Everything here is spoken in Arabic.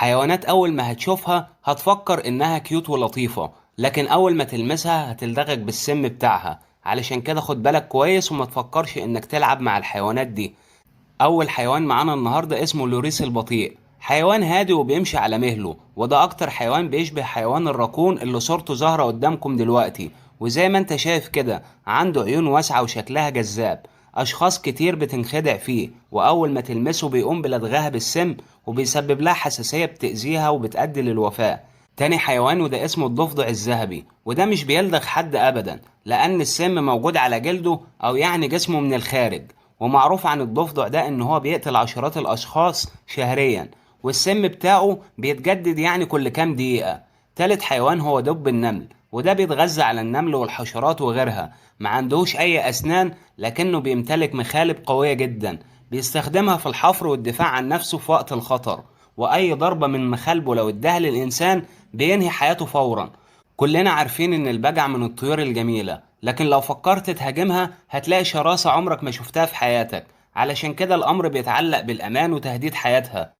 حيوانات أول ما هتشوفها هتفكر إنها كيوت ولطيفة، لكن أول ما تلمسها هتلدغك بالسم بتاعها. علشان كده خد بالك كويس وما تفكرش إنك تلعب مع الحيوانات دي. أول حيوان معانا النهاردة اسمه اللوريس البطيء. حيوان هادي وبيمشي على مهله، وده أكتر حيوان بيشبه حيوان الراكون اللي صورته ظاهرة قدامكم دلوقتي. وزي ما انت شايف كده عنده عيون واسعة وشكلها جذاب. أشخاص كتير بتنخدع فيه، وأول ما تلمسه بيقوم بلدغها بالسم وبيسبب لها حساسية بتأذيها وبتؤدي للوفاة. تاني حيوان وده اسمه الضفدع الذهبي، وده مش بيلدغ حد أبدا لأن السم موجود على جلده أو يعني جسمه من الخارج. ومعروف عن الضفدع ده ان هو بيقتل عشرات الاشخاص شهريا، والسم بتاعه بيتجدد يعني كل كام دقيقة. تالت حيوان هو دب النمل، وده بيتغذى على النمل والحشرات وغيرها. ما عندهوش اي اسنان لكنه بيمتلك مخالب قوية جدا، بيستخدمها في الحفر والدفاع عن نفسه في وقت الخطر. واي ضربة من مخالبه لو اداها للانسان بينهي حياته فورا. كلنا عارفين ان البجع من الطيور الجميلة، لكن لو فكرت تهاجمها هتلاقي شراسة عمرك ما شفتها في حياتك. علشان كده الامر بيتعلق بالامان وتهديد حياتها.